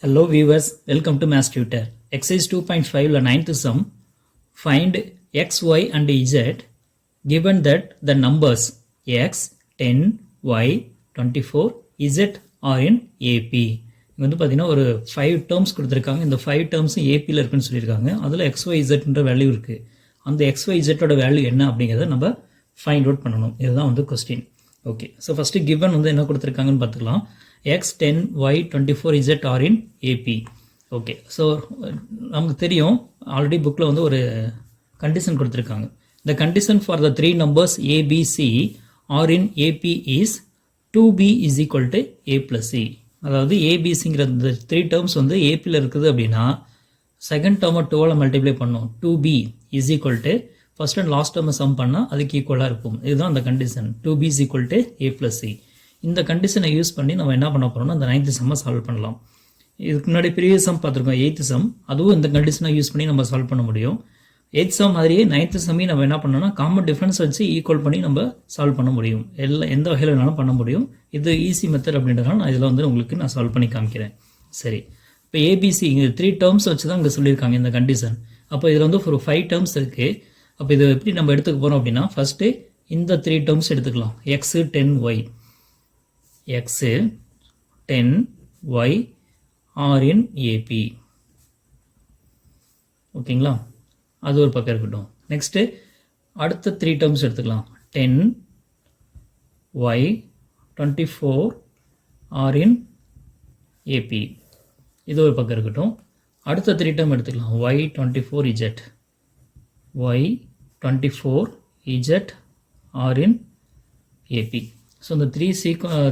Hello viewers, welcome to Mass Tutor. Exercise 2.5 la 9th sum. Find x, y and z given that the numbers x, 10, y, 24, z are in AP. இங்க வந்து பார்த்தீங்கன்னா ஒரு 5 terms கொடுத்துருக்காங்க. இந்த 5 டேர்ம்ஸும் ஏபியில் இருக்குன்னு சொல்லியிருக்காங்க. அதில் XYZன்ற வேல்யூ இருக்குது. அந்த XYZோட வேல்யூ என்ன அப்படிங்கிறத நம்ம ஃபைண்ட் அவுட் பண்ணணும். இதுதான் வந்து question. Okay, so first given வந்து என்ன கொடுத்துருக்காங்கன்னு பார்த்துக்கலாம். x, 10, y, 24, z are in AP. Okay, so நமக்கு தெரியும் ஆல்ரெடி புக்கில் வந்து ஒரு கண்டிஷன் கொடுத்துருக்காங்க. The condition for the three numbers a, b, c are in AP is 2b is equal to a plus c. அதாவது ஏபிசிங்கிற இந்த 3 டேர்ம்ஸ் வந்து ஏபியில் இருக்குது அப்படின்னா செகண்ட் டேர்மை 2ஆல் மல்டிப்ளை பண்ணோம். 2b is equal to first and last டேர்மை some பண்ணால் அதுக்கு ஈக்குவலாக இருக்கும். இதுதான் அந்த condition. 2b is equal to a plus c. இந்த கண்டிஷனை யூஸ் பண்ணி நம்ம என்ன பண்ண போகிறோம்னா அந்த 9th சம்மை சால்வ் பண்ணலாம். இதுக்கு முன்னாடி ப்ரீவியஸ் சம் பார்த்துருக்கோம் 8th சம். அதுவும் இந்த கண்டிஷனை யூஸ் பண்ணி நம்ம சால்வ் பண்ண முடியும். 8th சம் மாதிரியே 9th சம்மையும் நம்ம என்ன பண்ணோம்னா காமன் டிஃபரன்ஸ் வச்சு ஈக்குவல் பண்ணி நம்ம சால்வ் பண்ண முடியும். எந்த வகையில் வேணாலும் பண்ண முடியும். இது ஈஸி மெத்தட் அப்படின்றதுனால நான் இதில் வந்து உங்களுக்கு நான் சால்வ் பண்ணி காமிக்கிறேன். சரி, இப்போ ஏபிசி இங்கே 3 டேர்ம்ஸ் வச்சு தான் இங்கே சொல்லியிருக்காங்க இந்த கண்டிஷன். அப்போ இதில் வந்து ஒரு 5 டேர்ம்ஸ் இருக்குது. அப்போ இது எப்படி நம்ம எடுத்துக்க போகிறோம் அப்படின்னா ஃபஸ்ட்டு இந்த 3 டேர்ம்ஸ் எடுத்துக்கலாம். X 10y x 10 y are in AP. ஓகேங்களா, அது ஒரு பக்கம் இருக்கட்டும். நெக்ஸ்ட்டு அடுத்த 3 டேர்ம்ஸ் எடுத்துக்கலாம். 10 y 24 are in AP. இது ஒரு பக்கம் இருக்கட்டும். அடுத்த 3 டேர்ம் எடுத்துக்கலாம். y 24 z y 24 z are in AP. So இந்த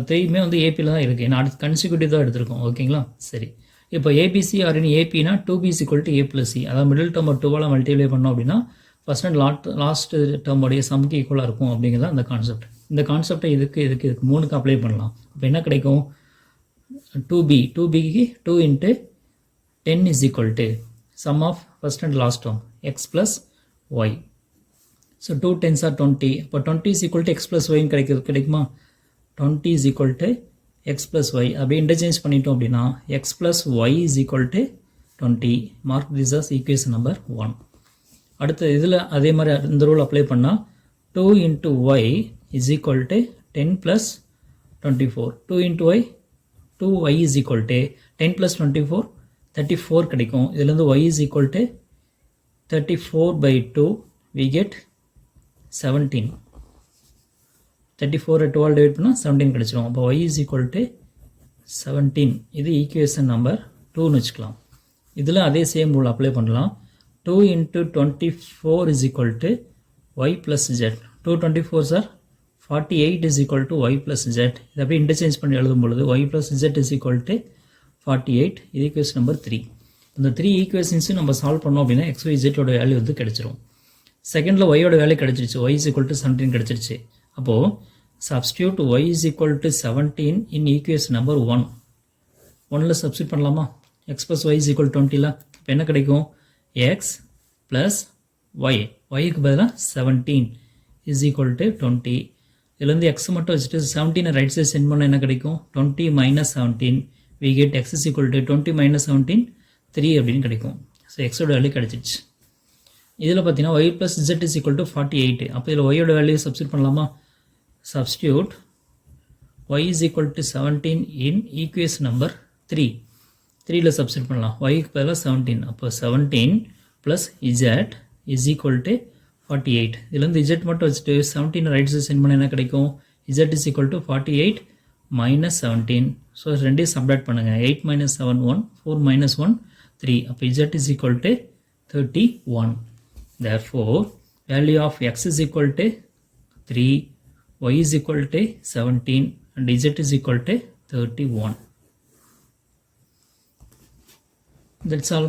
3மே வந்து ஏபியில் தான் இருக்குது. ஏன்னா அடுத்து கன்சிக்யூட்டிவ் தான் எடுத்திருக்கோம். ஓகேங்களா, சரி. இப்போ ஏபிசி ஆர் இன் ஏபினா 2b is equal to a plus c. அதாவது மிடில் டேர்ம் 2ஆல் மல்டிப்ளை பண்ணோம் அப்படின்னா ஃபர்ஸ்ட் அண்ட் லாஸ்ட் டேர்மோடைய சம்க்கு ஈக்குவலாக இருக்கும் அப்படிங்கிறது அந்த கான்செப்ட். இந்த கான்செப்டை இதுக்கு 3க்கு அப்ளை பண்ணலாம். இப்போ என்ன கிடைக்கும்? 2bக்கு 2 into 10 is equal to sum of first and last term x plus y. So 2 10s are 20. இப்போ 20 is equal to x plus y கிடைக்குமா? 20 is equal to x plus y. அப்படியே இன்டர்சேஞ்ச் பண்ணிட்டோம் அப்படின்னா x plus y is equal to 20. Mark this as equation number 1. அடுத்த இதில் அதே மாதிரி இந்த ரூல் அப்ளை பண்ணால் 2 into y is equal to 10 plus 24. 2 into y 2y is equal to 10 plus 24 34 கிடைக்கும். இதிலேருந்து y is equal to 34 by 2 we get 17. 34 12 divide பண்ணால் 17 கிடைச்சிடும். அப்போ y is equal to 17. இது ஈக்குவேஷன் நம்பர் 2ன்னு வச்சுக்கலாம். இதில் அதே சேம் ரூல் அப்ளை பண்ணலாம். 2 into 24 is equal to y plus z. 2 24s are 48 is equal to y plus z. இது அப்படியே இன்டர்சேஞ்ச் பண்ணி எழுதும் பொழுது y plus z is equal to 48. இது ஈக்குவேஷன் நம்பர் 3. இந்த 3 ஈக்குவேஷன்ஸும் நம்ம சால்வ் பண்ணோம் அப்படின்னா XYZோட வேல்யூ வந்து கிடைச்சிரும். செகண்டில் ஒய்யோட வேல்யூ கிடச்சிருச்சு. y is equal to 17 கிடச்சிருச்சு. அப்போது substitute y is equal to 17 in equation number 1. 1ல் சப்ஸ்டியூட் பண்ணலாமா? x plus y is equal to 20ல இப்போ என்ன கிடைக்கும்? x plus y க்கு பதிலாக 17 is equal to 20. இதுலேருந்து x மட்டும் வச்சுட்டு 17 ரைட் சைட் சென்ட் பண்ணால் என்ன கிடைக்கும்? 20 minus 17 we get x is equal to 20 minus 17 3 அப்படின்னு கிடைக்கும். ஸோ xோட வேல்யூ கிடச்சிருச்சு. இதில் பார்த்தீங்கன்னா y plus z is equal to 48. அப்போ இதில் y ஓட வேல்யூ சப்ஸ்டியூட் பண்ணலாமா? Substitute y is equal to 17 in equation number 3. 3ல substitute பண்ணலாம். yக்கு பதிலாக 17. அப்போ 17 plus z is equal to 48. இதுலேருந்து z மட்டும் வச்சுட்டு 17 ரைட் சைட் சென்ட் பண்ண என்ன கிடைக்கும்? z is equal to 48 minus 17. So ரெண்டையும் சப்ராக்ட் பண்ணுங்கள். 8 minus 7 1 4 minus 1 3. அப்போ z is equal to 31. Therefore, value of x is equal to 3, y is equal to 17 and z is equal to 31. That's all.